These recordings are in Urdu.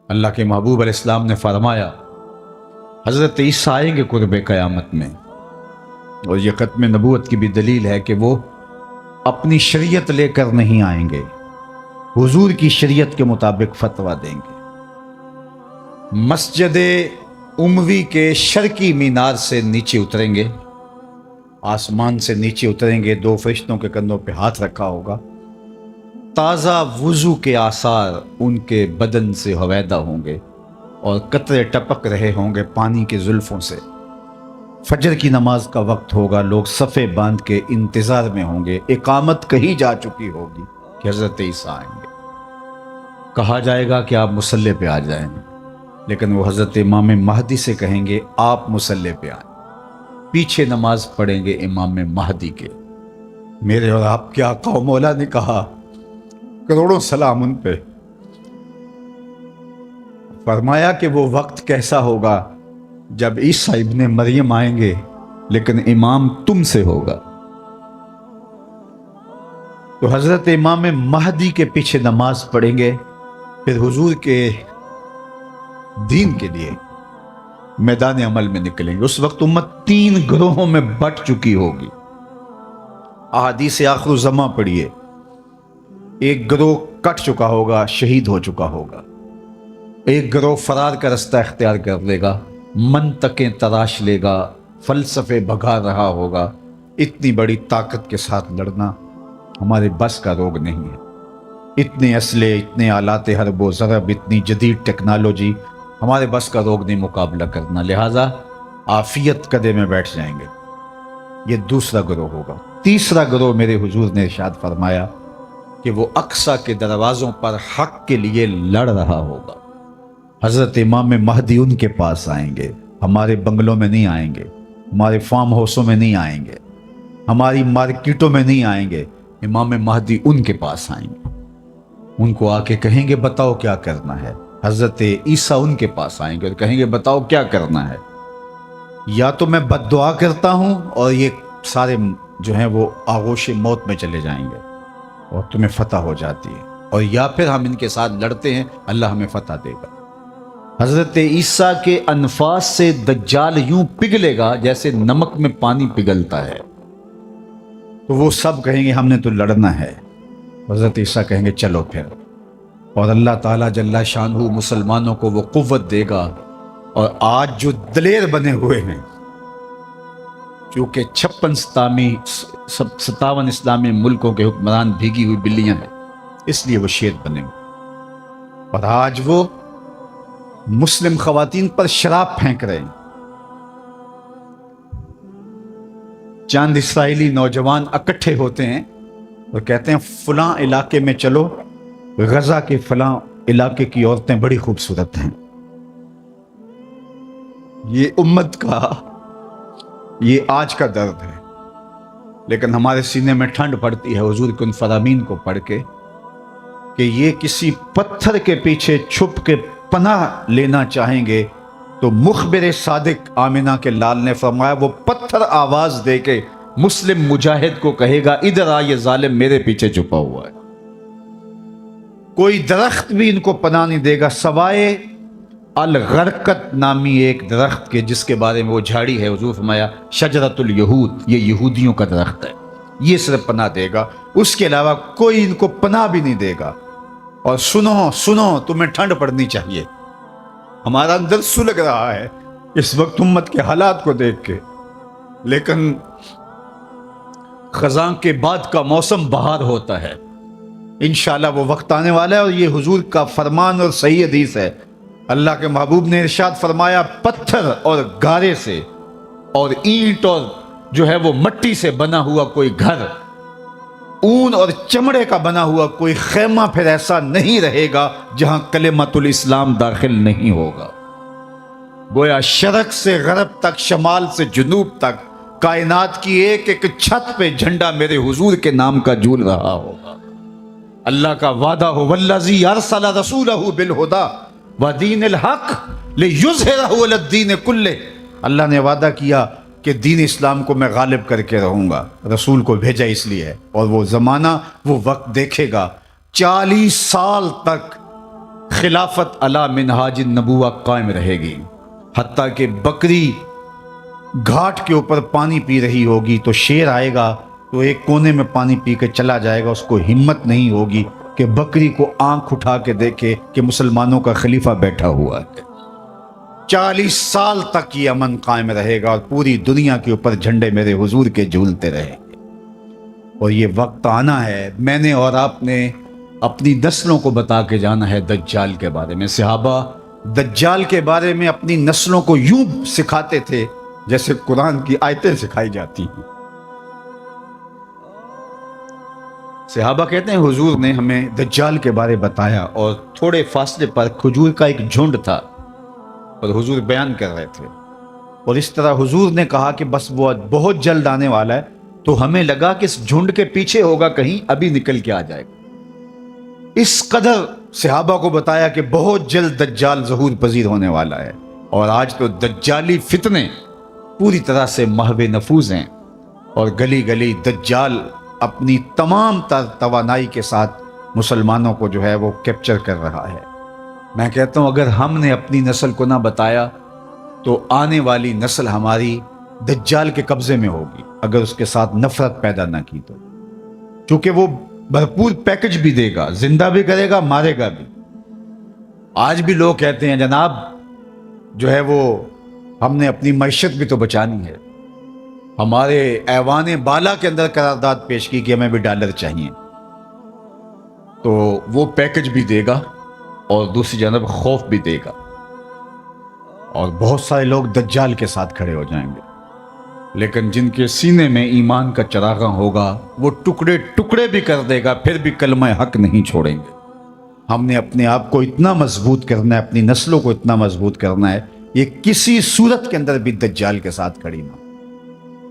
اللہ کے محبوب علیہ السلام نے فرمایا حضرت عیسیٰ آئیں گے قرب قیامت میں، اور یہ ختم نبوت کی بھی دلیل ہے کہ وہ اپنی شریعت لے کر نہیں آئیں گے، حضور کی شریعت کے مطابق فتویٰ دیں گے۔ مسجد اموی کے شرقی مینار سے نیچے اتریں گے، آسمان سے نیچے اتریں گے، دو فرشتوں کے کندھوں پہ ہاتھ رکھا ہوگا، تازہ وضو کے آثار ان کے بدن سے ہویدا ہوں گے اور قطرے ٹپک رہے ہوں گے پانی کے زلفوں سے۔ فجر کی نماز کا وقت ہوگا، لوگ صفے باندھ کے انتظار میں ہوں گے، اقامت کہی جا چکی ہوگی کہ حضرت عیسیٰ آئیں گے۔ کہا جائے گا کہ آپ مصلی پہ آ جائیں، لیکن وہ حضرت امام مہدی سے کہیں گے آپ مصلی پہ آئیں، پیچھے نماز پڑھیں گے امام مہدی کے۔ میرے اور آپ کے آقا و مولا نے کہا، کروڑوں سلام ان پہ، فرمایا کہ وہ وقت کیسا ہوگا جب عیسیٰ ابن مریم آئیں گے لیکن امام تم سے ہوگا۔ تو حضرت امام مہدی کے پیچھے نماز پڑھیں گے، پھر حضور کے دین کے لیے میدان عمل میں نکلیں گے۔ اس وقت امت 3 گروہوں میں بٹ چکی ہوگی۔ احادیث آخر الزماں پڑھیے، ایک گروہ کٹ چکا ہوگا، شہید ہو چکا ہوگا، ایک گروہ فرار کا رستہ اختیار کر لے گا، منطقیں تراش لے گا، فلسفے بھگا رہا ہوگا۔ اتنی بڑی طاقت کے ساتھ لڑنا ہمارے بس کا روگ نہیں ہے، اتنے اسلحے، اتنے آلات حرب و ضرب، اتنی جدید ٹیکنالوجی ہمارے بس کا روگ نہیں مقابلہ کرنا، لہٰذا عافیت قدے میں بیٹھ جائیں گے۔ یہ دوسرا گروہ ہوگا۔ تیسرا گروہ میرے حضور نے ارشاد فرمایا کہ وہ اقصی کے دروازوں پر حق کے لیے لڑ رہا ہوگا۔ حضرت امام مہدی ان کے پاس آئیں گے، ہمارے بنگلوں میں نہیں آئیں گے، ہمارے فارم ہاؤسوں میں نہیں آئیں گے، ہماری مارکیٹوں میں نہیں آئیں گے، امام مہدی ان کے پاس آئیں گے، ان کو آ کے کہیں گے بتاؤ کیا کرنا ہے۔ حضرت عیسیٰ ان کے پاس آئیں گے اور کہیں گے بتاؤ کیا کرنا ہے، یا تو میں بد دعا کرتا ہوں اور یہ سارے جو ہیں وہ آغوش موت میں چلے جائیں گے اور تمہیں فتح ہو جاتی ہے، اور یا پھر ہم ان کے ساتھ لڑتے ہیں، اللہ ہمیں فتح دے گا۔ حضرت عیسیٰ کے انفاس سے دجال یوں پگھلے گا جیسے نمک میں پانی پگھلتا ہے، تو وہ سب کہیں گے ہم نے تو لڑنا ہے۔ حضرت عیسیٰ کہیں گے چلو پھر، اور اللہ تعالیٰ جل شانہ مسلمانوں کو وہ قوت دے گا، اور آج جو دلیر بنے ہوئے ہیں، چونکہ 57 اسلامی ملکوں کے حکمران بھیگی ہوئی بلیاں ہیں، اس لیے وہ شیر بنے ہوئے، اور آج وہ مسلم خواتین پر شراب پھینک رہے ہیں۔ چند اسرائیلی نوجوان اکٹھے ہوتے ہیں اور کہتے ہیں فلاں علاقے میں چلو، غزہ کے فلاں علاقے کی عورتیں بڑی خوبصورت ہیں۔ یہ امت کا یہ آج کا درد ہے، لیکن ہمارے سینے میں ٹھنڈ پڑتی ہے حضور کے ان فرامین کو پڑھ کے کہ یہ کسی پتھر کے پیچھے چھپ کے پناہ لینا چاہیں گے تو مخبر صادق آمنہ کے لال نے فرمایا وہ پتھر آواز دے کے مسلم مجاہد کو کہے گا ادھر آ، یہ ظالم میرے پیچھے چھپا ہوا ہے۔ کوئی درخت بھی ان کو پناہ نہیں دے گا سوائے الغرقت نامی ایک درخت کے، جس کے بارے میں وہ جھاڑی ہے، حضور فرمایا شجرۃ الیہود، یہ یہودیوں کا درخت ہے، یہ صرف پناہ دے گا، اس کے علاوہ کوئی ان کو پناہ بھی نہیں دے گا۔ اور سنو تمہیں ٹھنڈ پڑنی چاہیے، ہمارا اندر سلگ رہا ہے اس وقت امت کے حالات کو دیکھ کے، لیکن خزاں کے بعد کا موسم بہار ہوتا ہے، انشاءاللہ وہ وقت آنے والا ہے، اور یہ حضور کا فرمان اور صحیح حدیث ہے۔ اللہ کے محبوب نے ارشاد فرمایا پتھر اور گارے سے اور اینٹ اور جو ہے وہ مٹی سے بنا ہوا کوئی گھر، اون اور چمڑے کا بنا ہوا کوئی خیمہ پھر ایسا نہیں رہے گا جہاں کلمۃ الاسلام داخل نہیں ہوگا۔ گویا شرق سے غرب تک، شمال سے جنوب تک، کائنات کی ایک ایک چھت پہ جھنڈا میرے حضور کے نام کا جھول رہا ہوگا۔ اللہ کا وعدہ ہو والذی ارسل رسولہ بالہدی ودین الحق لیظہرہ علی الدین کلہ، اللہ نے وعدہ کیا کہ دین اسلام کو میں غالب کر کے رہوں گا، رسول کو بھیجا اس لیے ہے، اور وہ زمانہ وہ وقت دیکھے گا 40 سال تک خلافت علی منہاج النبوہ قائم رہے گی، حتیٰ کہ بکری گھاٹ کے اوپر پانی پی رہی ہوگی تو شیر آئے گا تو ایک کونے میں پانی پی کے چلا جائے گا، اس کو ہمت نہیں ہوگی کہ بکری کو آنکھ اٹھا کے دیکھے کہ مسلمانوں کا خلیفہ بیٹھا ہوا ہے۔ 40 سال تک یہ امن قائم رہے گا اور پوری دنیا کے اوپر جھنڈے میرے حضور کے جھولتے رہیں گے۔ اور یہ وقت آنا ہے، میں نے اور آپ نے اپنی نسلوں کو بتا کے جانا ہے دجال کے بارے میں۔ صحابہ دجال کے بارے میں اپنی نسلوں کو یوں سکھاتے تھے جیسے قرآن کی آیتیں سکھائی جاتی ہیں۔ صحابہ کہتے ہیں حضور نے ہمیں دجال کے بارے بتایا، اور تھوڑے فاصلے پر کھجور کا ایک جھنڈ تھا اور حضور بیان کر رہے تھے، اور اس طرح حضور نے کہا کہ بس وہ بہت جلد آنے والا ہے، تو ہمیں لگا کہ اس جھنڈ کے پیچھے ہوگا، کہیں ابھی نکل کے آ جائے گا۔ اس قدر صحابہ کو بتایا کہ بہت جلد دجال ظہور پذیر ہونے والا ہے، اور آج تو دجالی فتنے پوری طرح سے محو نفوذ ہیں، اور گلی گلی دجال اپنی تمام تر توانائی کے ساتھ مسلمانوں کو جو ہے وہ کیپچر کر رہا ہے۔ میں کہتا ہوں اگر ہم نے اپنی نسل کو نہ بتایا تو آنے والی نسل ہماری دجال کے قبضے میں ہوگی، اگر اس کے ساتھ نفرت پیدا نہ کی تو، چونکہ وہ بھرپور پیکج بھی دے گا، زندہ بھی کرے گا، مارے گا بھی۔ آج بھی لوگ کہتے ہیں جناب جو ہے وہ ہم نے اپنی معیشت بھی تو بچانی ہے، ہمارے ایوان بالا کے اندر قرارداد پیش کی کہ ہمیں بھی ڈالر چاہیے، تو وہ پیکج بھی دے گا اور دوسری جانب خوف بھی دے گا، اور بہت سارے لوگ دجال کے ساتھ کھڑے ہو جائیں گے، لیکن جن کے سینے میں ایمان کا چراغاں ہوگا وہ ٹکڑے ٹکڑے بھی کر دے گا، پھر بھی کلمہ حق نہیں چھوڑیں گے۔ ہم نے اپنے آپ کو اتنا مضبوط کرنا ہے، اپنی نسلوں کو اتنا مضبوط کرنا ہے، یہ کسی صورت کے اندر بھی دجال کے ساتھ کھڑی نہ۔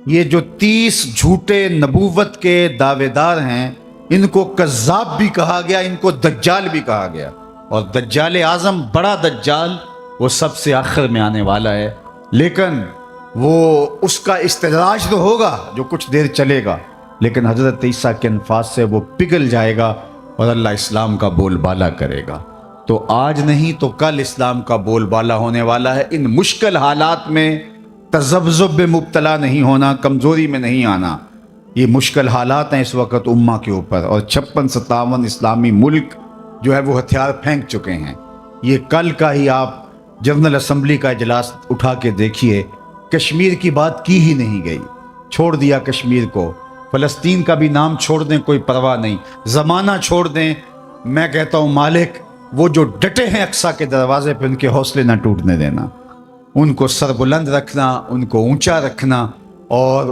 یہ جو 30 جھوٹے نبوت کے دعوے دار ہیں، ان کو کذاب بھی کہا گیا، ان کو دجال بھی کہا گیا، اور دجال اعظم بڑا دجال وہ سب سے آخر میں آنے والا ہے، لیکن وہ اس کا استدراج تو ہوگا جو کچھ دیر چلے گا، لیکن حضرت عیسیٰ کے انفاس سے وہ پگھل جائے گا اور اللہ اسلام کا بول بالا کرے گا۔ تو آج نہیں تو کل اسلام کا بول بالا ہونے والا ہے۔ ان مشکل حالات میں تذبذب میں مبتلا نہیں ہونا، کمزوری میں نہیں آنا۔ یہ مشکل حالات ہیں اس وقت امہ کے اوپر، اور 56-57 اسلامی ملک جو ہے وہ ہتھیار پھینک چکے ہیں۔ یہ کل کا ہی آپ جنرل اسمبلی کا اجلاس اٹھا کے دیکھیے، کشمیر کی بات کی ہی نہیں گئی، چھوڑ دیا کشمیر کو، فلسطین کا بھی نام چھوڑ دیں کوئی پرواہ نہیں، زمانہ چھوڑ دیں۔ میں کہتا ہوں مالک وہ جو ڈٹے ہیں اقصیٰ کے دروازے پہ، ان کے حوصلے نہ ٹوٹنے دینا، ان کو سر بلند رکھنا، ان کو اونچا رکھنا، اور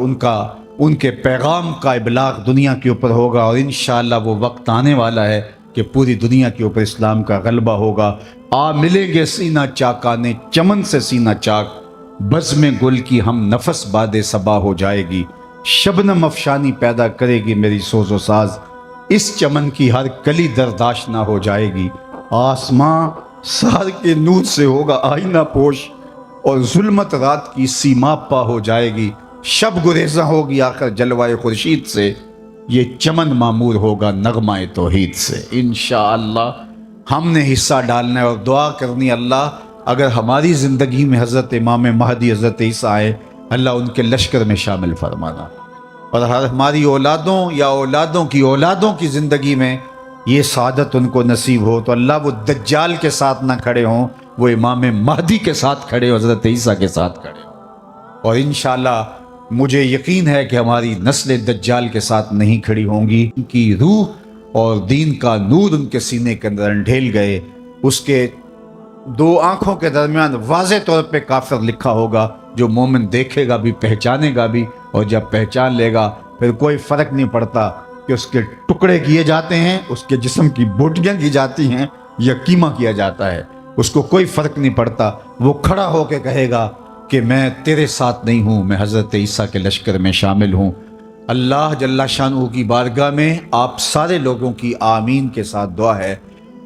ان کے پیغام کا ابلاغ دنیا کے اوپر ہوگا، اور انشاءاللہ وہ وقت آنے والا ہے کہ پوری دنیا کے اوپر اسلام کا غلبہ ہوگا۔ آ ملیں گے سینہ چاکانے چمن سے سینہ چاک، بزم گل کی ہم نفس باد صبا ہو جائے گی، شبنم افشانی پیدا کرے گی میری سوز و ساز، اس چمن کی ہر کلی درداش نہ ہو جائے گی، آسماں سار کے نور سے ہوگا آئینہ پوش، اور ظلمت رات کی سیما پا ہو جائے گی، شب گریزاں ہوگی آخر جلوائے خورشید سے، یہ چمن معمور ہوگا نغمہ توحید سے۔ انشاءاللہ ہم نے حصہ ڈالنا ہے اور دعا کرنی، اللہ اگر ہماری زندگی میں حضرت امام مہدی حضرت عیسیٰ آئے، اللہ ان کے لشکر میں شامل فرمانا، اور ہماری اولادوں یا اولادوں کی زندگی میں یہ سعادت ان کو نصیب ہو، تو اللہ وہ دجال کے ساتھ نہ کھڑے ہوں، وہ امام مہدی کے ساتھ کھڑے ہوں، حضرت عیسیٰ کے ساتھ کھڑے ہوں۔ اور انشاءاللہ مجھے یقین ہے کہ ہماری نسل دجال کے ساتھ نہیں کھڑی ہوں گی، ان کی روح اور دین کا نور ان کے سینے کے اندر انڈھیل گئے، اس کے 2 آنکھوں کے درمیان واضح طور پہ کافر لکھا ہوگا، جو مومن دیکھے گا بھی پہچانے گا بھی، اور جب پہچان لے گا پھر کوئی فرق نہیں پڑتا کہ اس کے ٹکڑے کیے جاتے ہیں، اس کے جسم کی بوٹیاں کی جاتی ہیں یا قیمہ کیا جاتا ہے، اس کو کوئی فرق نہیں پڑتا، وہ کھڑا ہو کے کہے گا کہ میں تیرے ساتھ نہیں ہوں، میں حضرت عیسیٰ کے لشکر میں شامل ہوں۔ اللہ جل شانہ کی بارگاہ میں آپ سارے لوگوں کی آمین کے ساتھ دعا ہے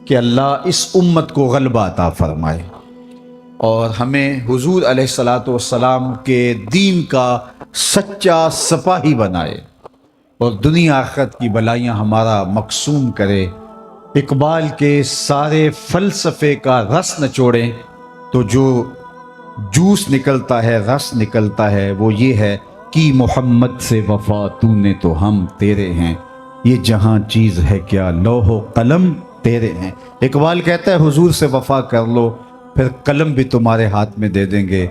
کہ اللہ اس امت کو غلبہ عطا فرمائے، اور ہمیں حضور علیہ الصلاۃ والسلام کے دین کا سچا سپاہی بنائے، اور دنیا آخرت کی بلائیاں ہمارا مقسوم کرے، اقبال کے سارے فلسفے کا رس نچوڑیں تو جو جوس نکلتا ہے، رس نکلتا ہے، وہ یہ ہے کہ محمد سے وفا تو نے تو ہم تیرے ہیں، یہ جہاں چیز ہے کیا لوح و قلم تیرے ہیں۔ اقبال کہتا ہے حضور سے وفا کر لو، پھر قلم بھی تمہارے ہاتھ میں دے دیں گے،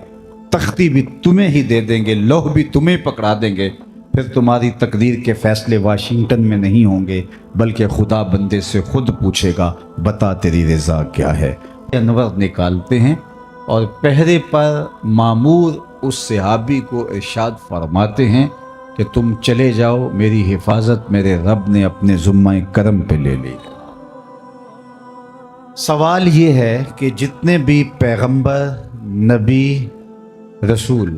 تختی بھی تمہیں ہی دے دیں گے، لوح بھی تمہیں پکڑا دیں گے، پھر تمہاری تقدیر کے فیصلے واشنگٹن میں نہیں ہوں گے، بلکہ خدا بندے سے خود پوچھے گا بتا تیری رضا کیا ہے۔ انور نکالتے ہیں اور پہرے پر مامور اس صحابی کو ارشاد فرماتے ہیں کہ تم چلے جاؤ، میری حفاظت میرے رب نے اپنے ذمہ کرم پہ لے لی۔ سوال یہ ہے کہ جتنے بھی پیغمبر، نبی، رسول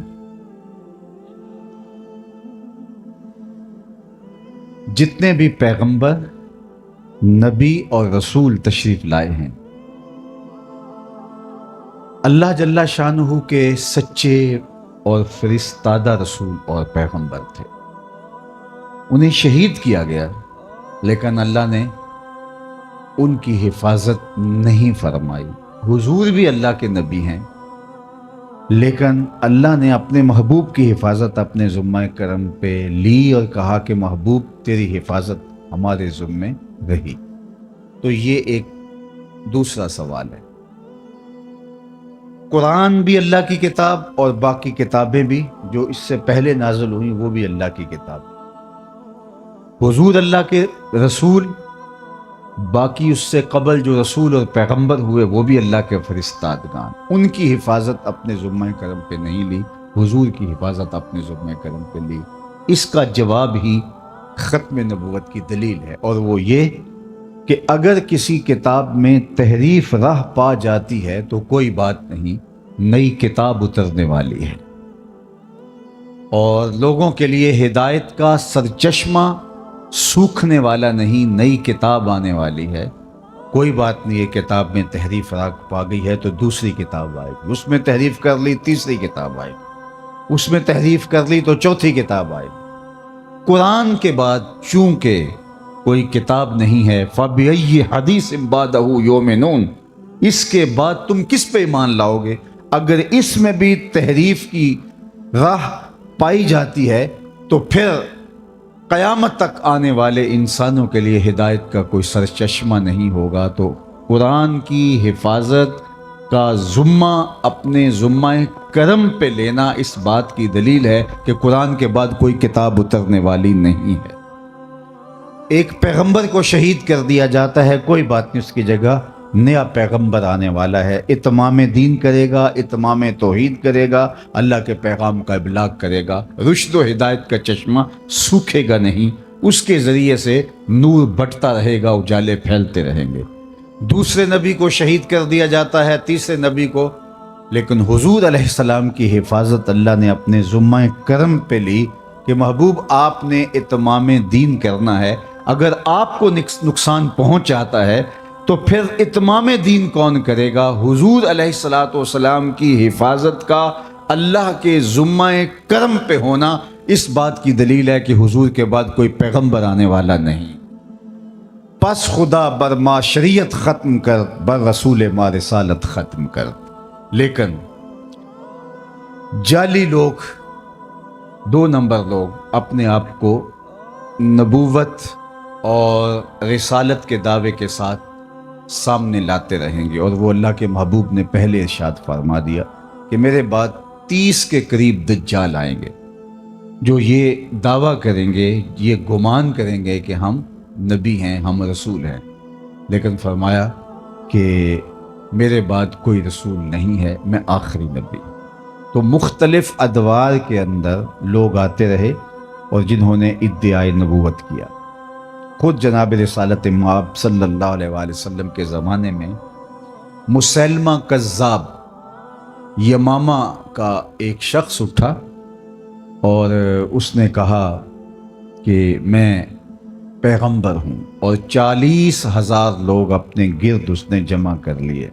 جتنے بھی پیغمبر، نبی اور رسول تشریف لائے ہیں، اللہ جل شانہ کے سچے اور فرستادہ رسول اور پیغمبر تھے، انہیں شہید کیا گیا، لیکن اللہ نے ان کی حفاظت نہیں فرمائی۔ حضور بھی اللہ کے نبی ہیں، لیکن اللہ نے اپنے محبوب کی حفاظت اپنے ذمہ کرم پہ لی اور کہا کہ محبوب تیری حفاظت ہمارے ذمہ رہی۔ تو یہ ایک دوسرا سوال ہے۔ قرآن بھی اللہ کی کتاب اور باقی کتابیں بھی جو اس سے پہلے نازل ہوئیں وہ بھی اللہ کی کتاب۔ حضور اللہ کے رسول، باقی اس سے قبل جو رسول اور پیغمبر ہوئے وہ بھی اللہ کے فرستادگان، ان کی حفاظت اپنے ذمہ کرم پہ نہیں لی، حضور کی حفاظت اپنے ذمہ کرم پہ لی۔ اس کا جواب ہی ختم نبوت کی دلیل ہے، اور وہ یہ کہ اگر کسی کتاب میں تحریف راہ پا جاتی ہے تو کوئی بات نہیں، نئی کتاب اترنے والی ہے، اور لوگوں کے لیے ہدایت کا سرچشمہ سوکھنے والا نہیں، نئی کتاب آنے والی ہے۔ کوئی بات نہیں، ایک کتاب میں تحریف راہ پا گئی ہے تو دوسری کتاب آئے گی، اس میں تحریف کر لی تیسری کتاب آئے گی، اس میں تحریف کر لی تو چوتھی کتاب آئے گی۔ قرآن کے بعد چونکہ کوئی کتاب نہیں ہے، فَبِأَيِّ حَدِيثٍ بَعْدَهُ يُؤْمِنُونَ، اس کے بعد تم کس پہ ایمان لاؤ گے؟ اگر اس میں بھی تحریف کی راہ پائی جاتی ہے تو پھر قیامت تک آنے والے انسانوں کے لیے ہدایت کا کوئی سرچشمہ نہیں ہوگا۔ تو قرآن کی حفاظت کا ذمہ اپنے ذمہ کرم پہ لینا اس بات کی دلیل ہے کہ قرآن کے بعد کوئی کتاب اترنے والی نہیں ہے۔ ایک پیغمبر کو شہید کر دیا جاتا ہے، کوئی بات نہیں، اس کی جگہ نیا پیغمبر آنے والا ہے، اتمام دین کرے گا، اتمام توحید کرے گا، اللہ کے پیغام کا ابلاغ کرے گا، رشد و ہدایت کا چشمہ سوکھے گا نہیں، اس کے ذریعے سے نور بٹتا رہے گا، اجالے پھیلتے رہیں گے۔ دوسرے نبی کو شہید کر دیا جاتا ہے، تیسرے نبی کو، لیکن حضور علیہ السلام کی حفاظت اللہ نے اپنے ذمہ کرم پہ لی کہ محبوب آپ نے اتمام دین کرنا ہے، اگر آپ کو نقصان پہنچ جاتا ہے تو پھر اتمام دین کون کرے گا؟ حضور علیہ السلام کی حفاظت کا اللہ کے ذمہ کرم پہ ہونا اس بات کی دلیل ہے کہ حضور کے بعد کوئی پیغمبر آنے والا نہیں۔ پس خدا بر ما شریعت ختم کر، بر رسول ما رسالت ختم کر۔ لیکن جعلی لوگ، دو نمبر لوگ اپنے آپ کو نبوت اور رسالت کے دعوے کے ساتھ سامنے لاتے رہیں گے، اور وہ اللہ کے محبوب نے پہلے ارشاد فرما دیا کہ میرے بعد 30 کے قریب دجال آئیں گے جو یہ دعویٰ کریں گے، یہ گمان کریں گے کہ ہم نبی ہیں، ہم رسول ہیں، لیکن فرمایا کہ میرے بعد کوئی رسول نہیں ہے، میں آخری نبی۔ تو مختلف ادوار کے اندر لوگ آتے رہے اور جنہوں نے ادعائے نبوت کیا۔ خود جناب رسالت مآب صلی اللہ علیہ وآلہ وسلم کے زمانے میں مسیلمہ کذاب یمامہ کا ایک شخص اٹھا اور اس نے کہا کہ میں پیغمبر ہوں، اور 40,000 لوگ اپنے گرد اس نے جمع کر لیے،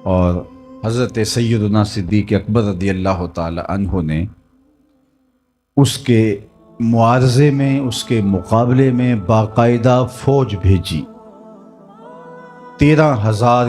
اور حضرت سیدنا صدیق اکبر رضی اللہ تعالی عنہ نے اس کے معارضے میں، اس کے مقابلے میں باقاعدہ فوج بھیجی، 13,000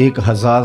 1000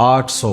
800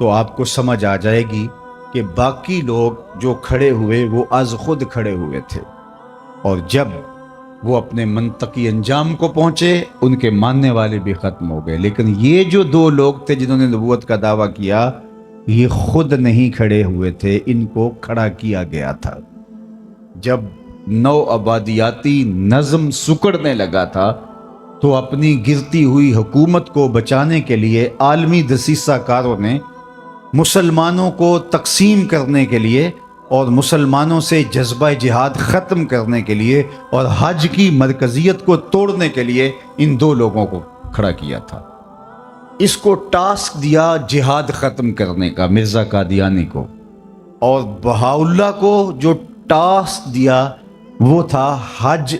تو آپ کو سمجھ آ جائے گی کہ باقی لوگ جو کھڑے ہوئے وہ از خود کھڑے ہوئے تھے، اور جب وہ اپنے منطقی انجام کو پہنچے ان کے ماننے والے بھی ختم ہو گئے۔ لیکن یہ جو دو لوگ تھے جنہوں نے نبوت کا دعویٰ کیا، یہ خود نہیں کھڑے ہوئے تھے، ان کو کھڑا کیا گیا تھا۔ جب نو آبادیاتی نظم سکڑنے لگا تھا تو اپنی گرتی ہوئی حکومت کو بچانے کے لیے عالمی دسیسہ کاروں نے مسلمانوں کو تقسیم کرنے کے لیے اور مسلمانوں سے جذبہ جہاد ختم کرنے کے لیے اور حج کی مرکزیت کو توڑنے کے لیے ان دو لوگوں کو کھڑا کیا تھا۔ اس کو ٹاسک دیا جہاد ختم کرنے کا مرزا قادیانی کو، اور بہاؤاللہ کو جو ٹاسک دیا وہ تھا حج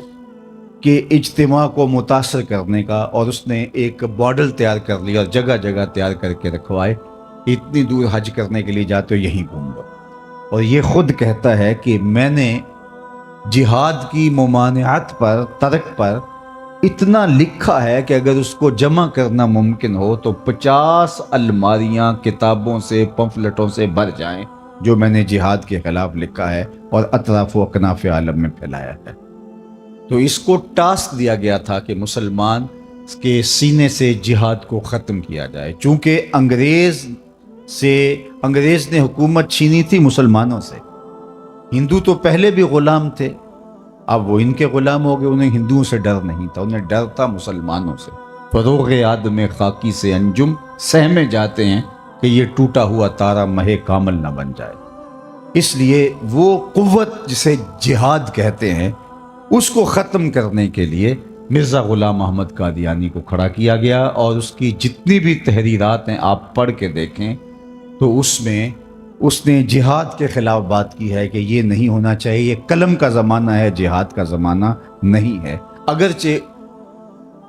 کے اجتماع کو متاثر کرنے کا، اور اس نے ایک ماڈل تیار کر لیا اور جگہ جگہ تیار کر کے رکھوائے، اتنی دور حج کرنے کے لیے جاتے ہو یہیں گھوم لو۔ اور یہ خود کہتا ہے کہ میں نے جہاد کی ممانعت پر، ترک پر اتنا لکھا ہے کہ اگر اس کو جمع کرنا ممکن ہو تو 50 الماریاں کتابوں سے، پمفلٹوں سے بھر جائیں جو میں نے جہاد کے خلاف لکھا ہے اور اطراف و اکناف عالم میں پھیلایا ہے۔ تو اس کو ٹاسک دیا گیا تھا کہ مسلمان کے سینے سے جہاد کو ختم کیا جائے، چونکہ انگریز نے حکومت چھینی تھی مسلمانوں سے۔ ہندو تو پہلے بھی غلام تھے، اب وہ ان کے غلام ہو گئے، انہیں ہندوؤں سے ڈر نہیں تھا، انہیں ڈر تھا مسلمانوں سے۔ فروغ آدم خاکی سے انجم سہمے جاتے ہیں کہ یہ ٹوٹا ہوا تارا مہ کامل نہ بن جائے۔ اس لیے وہ قوت جسے جہاد کہتے ہیں اس کو ختم کرنے کے لیے مرزا غلام محمد قادیانی کو کھڑا کیا گیا، اور اس کی جتنی بھی تحریرات ہیں آپ پڑھ کے دیکھیں تو اس میں اس نے جہاد کے خلاف بات کی ہے کہ یہ نہیں ہونا چاہیے، یہ قلم کا زمانہ ہے، جہاد کا زمانہ نہیں ہے۔ اگرچہ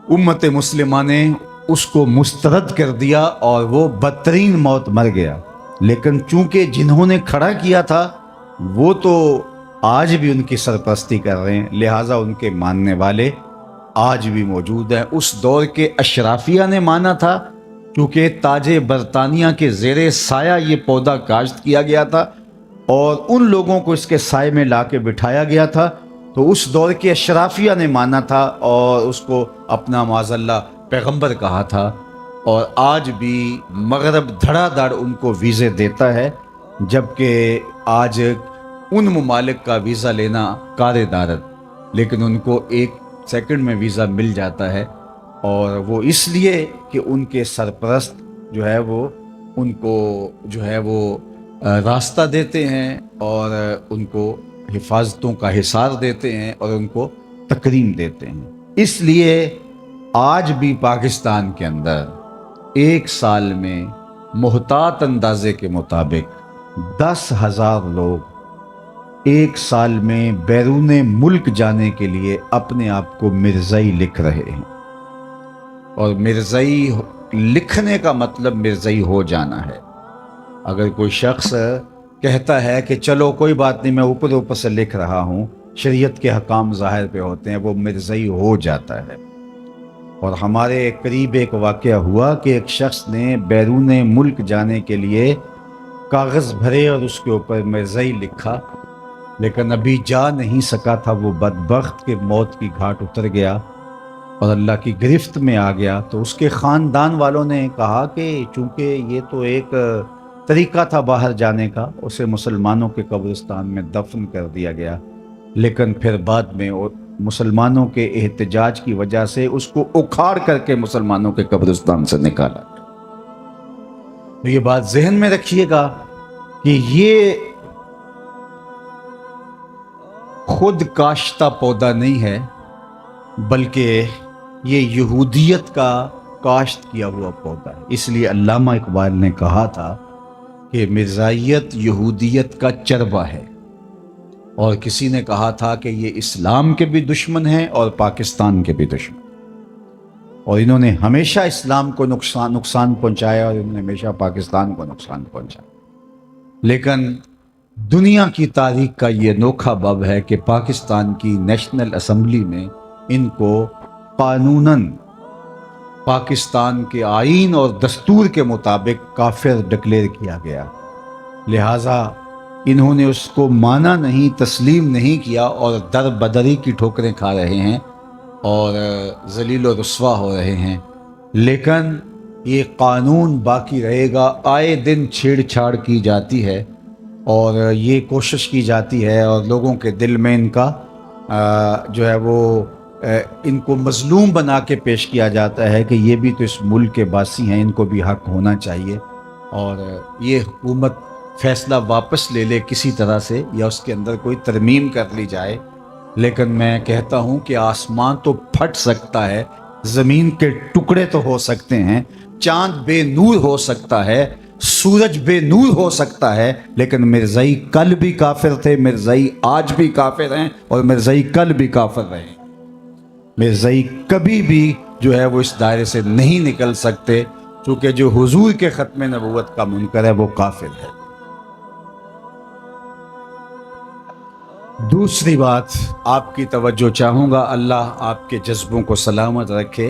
امت مسلمہ نے اس کو مسترد کر دیا اور وہ بدترین موت مر گیا، لیکن چونکہ جنہوں نے کھڑا کیا تھا وہ تو آج بھی ان کی سرپرستی کر رہے ہیں، لہٰذا ان کے ماننے والے آج بھی موجود ہیں۔ اس دور کے اشرافیہ نے مانا تھا، کیونکہ تاج برطانیہ کے زیر سایہ یہ پودا کاشت کیا گیا تھا اور ان لوگوں کو اس کے سائے میں لا کے بٹھایا گیا تھا، تو اس دور کے اشرافیہ نے مانا تھا اور اس کو اپنا معاذ اللہ پیغمبر کہا تھا، اور آج بھی مغرب دھڑا دھڑ ان کو ویزے دیتا ہے، جبکہ آج ان ممالک کا ویزا لینا کار دارت، لیکن ان کو 1 سیکنڈ میں ویزا مل جاتا ہے، اور وہ اس لیے کہ ان کے سرپرست جو ہے وہ ان کو جو ہے وہ راستہ دیتے ہیں اور ان کو حفاظتوں کا حصار دیتے ہیں اور ان کو تکریم دیتے ہیں۔ اس لیے آج بھی پاکستان کے اندر 1 سال میں محتاط اندازے کے مطابق 10,000 لوگ 1 سال میں بیرون ملک جانے کے لیے اپنے آپ کو مرزائی لکھ رہے ہیں، اور مرزائی لکھنے کا مطلب مرزائی ہو جانا ہے۔ اگر کوئی شخص کہتا ہے کہ چلو کوئی بات نہیں میں اوپر سے لکھ رہا ہوں، شریعت کے حکام ظاہر پہ ہوتے ہیں، وہ مرزائی ہو جاتا ہے۔ اور ہمارے قریب ایک واقعہ ہوا کہ ایک شخص نے بیرون ملک جانے کے لیے کاغذ بھرے اور اس کے اوپر مرزائی لکھا، لیکن ابھی جا نہیں سکا تھا، وہ بدبخت کہ موت کی گھاٹ اتر گیا اور اللہ کی گرفت میں آ گیا۔ تو اس کے خاندان والوں نے کہا کہ چونکہ یہ تو ایک طریقہ تھا باہر جانے کا، اسے مسلمانوں کے قبرستان میں دفن کر دیا گیا، لیکن پھر بعد میں مسلمانوں کے احتجاج کی وجہ سے اس کو اکھاڑ کر کے مسلمانوں کے قبرستان سے نکالا۔ تو یہ بات ذہن میں رکھیے گا کہ یہ خود کاشتہ پودا نہیں ہے، بلکہ یہ یہودیت کا کاشت کیا ہوا پودا ہے۔ اس لیے علامہ اقبال نے کہا تھا کہ مرزائیت یہودیت کا چربہ ہے، اور کسی نے کہا تھا کہ یہ اسلام کے بھی دشمن ہیں اور پاکستان کے بھی دشمن، اور انہوں نے ہمیشہ اسلام کو نقصان پہنچایا اور انہوں نے ہمیشہ پاکستان کو نقصان پہنچایا۔ لیکن دنیا کی تاریخ کا یہ انوکھا باب ہے کہ پاکستان کی نیشنل اسمبلی میں ان کو قانوناً پاکستان کے آئین اور دستور کے مطابق کافر ڈکلیئر کیا گیا، لہٰذا انہوں نے اس کو مانا نہیں، تسلیم نہیں کیا اور در بدری کی ٹھوکریں کھا رہے ہیں اور ذلیل و رسوا ہو رہے ہیں۔ لیکن یہ قانون باقی رہے گا، آئے دن چھیڑ چھاڑ کی جاتی ہے اور یہ کوشش کی جاتی ہے اور لوگوں کے دل میں ان کا جو ہے وہ ان کو مظلوم بنا کے پیش کیا جاتا ہے کہ یہ بھی تو اس ملک کے باسی ہیں، ان کو بھی حق ہونا چاہیے، اور یہ حکومت فیصلہ واپس لے لے کسی طرح سے یا اس کے اندر کوئی ترمیم کر لی جائے۔ لیکن میں کہتا ہوں کہ آسمان تو پھٹ سکتا ہے، زمین کے ٹکڑے تو ہو سکتے ہیں، چاند بے نور ہو سکتا ہے، سورج بے نور ہو سکتا ہے، لیکن مرزائی کل بھی کافر تھے، مرزائی آج بھی کافر ہیں اور مرزائی کل بھی کافر رہے۔ مرزائی کبھی بھی جو ہے وہ اس دائرے سے نہیں نکل سکتے، چونکہ جو حضور کے ختم نبوت کا منکر ہے وہ کافر ہے۔ دوسری بات آپ کی توجہ چاہوں گا، اللہ آپ کے جذبوں کو سلامت رکھے،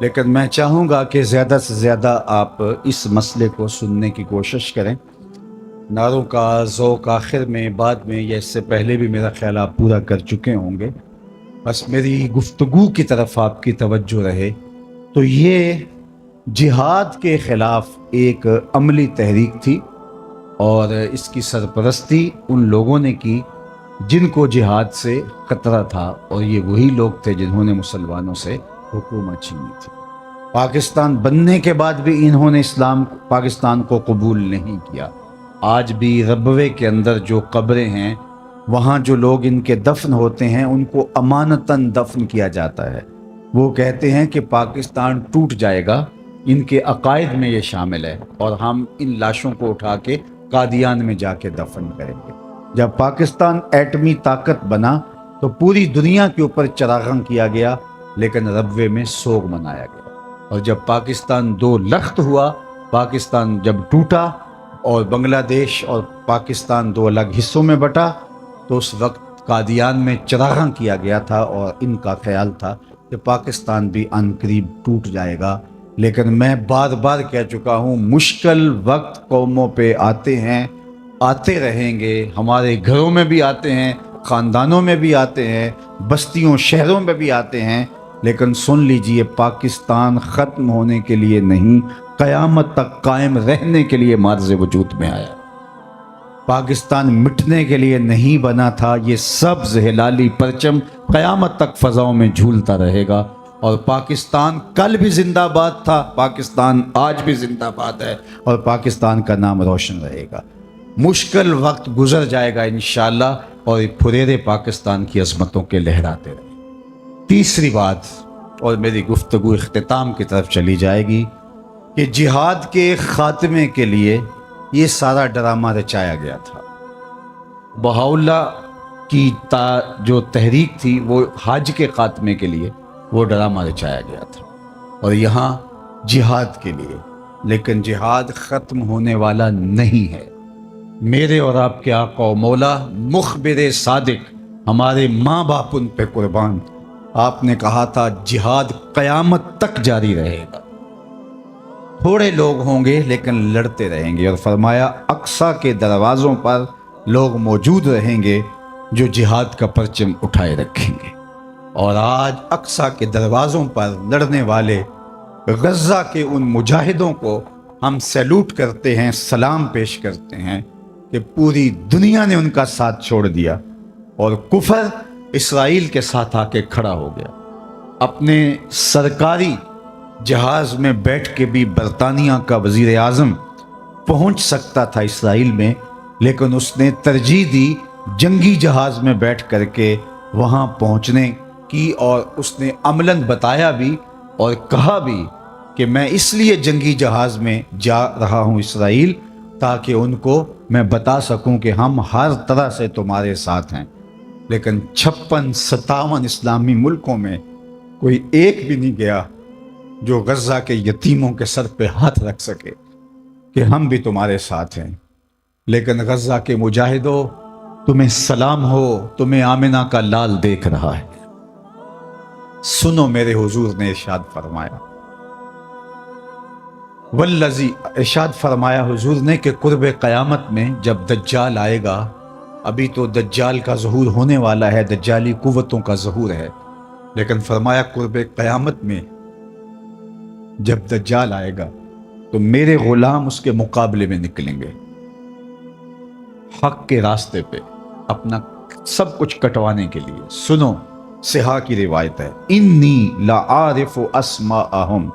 لیکن میں چاہوں گا کہ زیادہ سے زیادہ آپ اس مسئلے کو سننے کی کوشش کریں۔ نعروں کا ذوق آخر میں، بعد میں یا اس سے پہلے بھی میرا خیال آپ پورا کر چکے ہوں گے، بس میری گفتگو کی طرف آپ کی توجہ رہے۔ تو یہ جہاد کے خلاف ایک عملی تحریک تھی اور اس کی سرپرستی ان لوگوں نے کی جن کو جہاد سے خطرہ تھا، اور یہ وہی لوگ تھے جنہوں نے مسلمانوں سے حکومت چھینی تھی۔ پاکستان بننے کے بعد بھی انہوں نے پاکستان کو قبول نہیں کیا۔ آج بھی ربوے کے اندر جو قبریں ہیں، وہاں جو لوگ ان کے دفن ہوتے ہیں ان کو امانتاً دفن کیا جاتا ہے۔ وہ کہتے ہیں کہ پاکستان ٹوٹ جائے گا، ان کے عقائد میں یہ شامل ہے، اور ہم ان لاشوں کو اٹھا کے قادیان میں جا کے دفن کریں گے۔ جب پاکستان ایٹمی طاقت بنا تو پوری دنیا کے اوپر چراغاں کیا گیا، لیکن ربوے میں سوگ منایا گیا۔ اور جب پاکستان دو لخت ہوا، پاکستان جب ٹوٹا اور بنگلہ دیش اور پاکستان دو الگ حصوں میں بٹا، تو اس وقت قادیان میں چراغاں کیا گیا تھا، اور ان کا خیال تھا کہ پاکستان بھی عنقریب ٹوٹ جائے گا۔ لیکن میں بار بار کہہ چکا ہوں، مشکل وقت قوموں پہ آتے ہیں، آتے رہیں گے، ہمارے گھروں میں بھی آتے ہیں، خاندانوں میں بھی آتے ہیں، بستیوں شہروں میں بھی آتے ہیں، لیکن سن لیجئے، پاکستان ختم ہونے کے لیے نہیں، قیامت تک قائم رہنے کے لیے معرض وجود میں آیا۔ پاکستان مٹنے کے لیے نہیں بنا تھا۔ یہ سبز ہلالی پرچم قیامت تک فضاؤں میں جھولتا رہے گا، اور پاکستان کل بھی زندہ باد تھا، پاکستان آج بھی زندہ باد ہے، اور پاکستان کا نام روشن رہے گا۔ مشکل وقت گزر جائے گا انشاءاللہ، اور پھریرے پاکستان کی عظمتوں کے لہراتے رہے۔ تیسری بات، اور میری گفتگو اختتام کی طرف چلی جائے گی، کہ جہاد کے خاتمے کے لیے یہ سارا ڈرامہ رچایا گیا تھا۔ بہاؤاللہ کی جو تحریک تھی وہ حج کے خاتمے کے لیے وہ ڈرامہ رچایا گیا تھا، اور یہاں جہاد کے لیے، لیکن جہاد ختم ہونے والا نہیں ہے۔ میرے اور آپ کے آقا و مولا مخبر صادق، ہمارے ماں باپ ان پہ قربان، آپ نے کہا تھا جہاد قیامت تک جاری رہے گا، تھوڑے لوگ ہوں گے لیکن لڑتے رہیں گے، اور فرمایا اقصی کے دروازوں پر لوگ موجود رہیں گے جو جہاد کا پرچم اٹھائے رکھیں گے۔ اور آج اقصی کے دروازوں پر لڑنے والے غزہ کے ان مجاہدوں کو ہم سیلوٹ کرتے ہیں، سلام پیش کرتے ہیں کہ پوری دنیا نے ان کا ساتھ چھوڑ دیا، اور کفر اسرائیل کے ساتھ آ کے کھڑا ہو گیا۔ اپنے سرکاری جہاز میں بیٹھ کے بھی برطانیہ کا وزیر اعظم پہنچ سکتا تھا اسرائیل میں، لیکن اس نے ترجیح دی جنگی جہاز میں بیٹھ کر کے وہاں پہنچنے کی، اور اس نے عملاً بتایا بھی اور کہا بھی کہ میں اس لیے جنگی جہاز میں جا رہا ہوں اسرائیل، تاکہ ان کو میں بتا سکوں کہ ہم ہر طرح سے تمہارے ساتھ ہیں۔ لیکن 56-57 اسلامی ملکوں میں کوئی ایک بھی نہیں گیا جو غزہ کے یتیموں کے سر پہ ہاتھ رکھ سکے کہ ہم بھی تمہارے ساتھ ہیں۔ لیکن غزہ کے مجاہدوں، تمہیں سلام ہو، تمہیں آمنہ کا لال دیکھ رہا ہے۔ سنو، میرے حضور نے ارشاد فرمایا، والذی ارشاد فرمایا حضور نے کہ قرب قیامت میں جب دجال آئے گا، ابھی تو دجال کا ظہور ہونے والا ہے، دجالی قوتوں کا ظہور ہے، لیکن فرمایا قرب قیامت میں جب دجال آئے گا تو میرے غلام اس کے مقابلے میں نکلیں گے، حق کے راستے پہ اپنا سب کچھ کٹوانے کے لیے۔ سنو، صحاح کی روایت ہے، انی لعارف اسماءہم،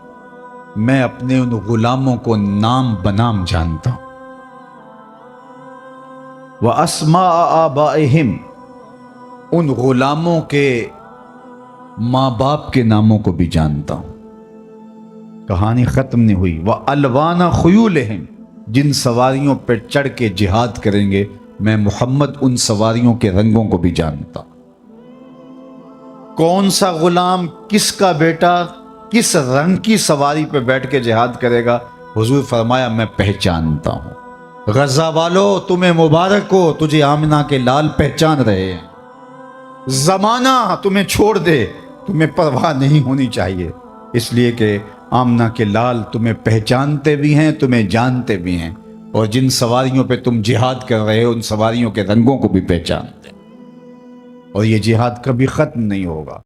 میں اپنے ان غلاموں کو نام بنام جانتا ہوں، واسماء آبائہم، ان غلاموں کے ماں باپ کے ناموں کو بھی جانتا ہوں۔ کہانی ختم نہیں ہوئی، وَأَلْوَانَ خُيُولِهِمْ، جن سواریوں پر چڑھ کے جہاد کریں گے میں محمد ان سواریوں کے رنگوں کو بھی جانتا ہوں۔ کون سا غلام، کس کا بیٹا کس رنگ کی سواری پہ بیٹھ کے جہاد کرے گا، حضور فرمایا میں پہچانتا ہوں۔ غزہ والو تمہیں مبارک ہو، تجھے آمنہ کے لال پہچان رہے ہیں۔ زمانہ تمہیں چھوڑ دے، تمہیں پرواہ نہیں ہونی چاہیے، اس لیے کہ آمنہ کے لال تمہیں پہچانتے بھی ہیں، تمہیں جانتے بھی ہیں، اور جن سواریوں پہ تم جہاد کر رہے ہو ان سواریوں کے رنگوں کو بھی پہچانتے ہیں، اور یہ جہاد کبھی ختم نہیں ہوگا۔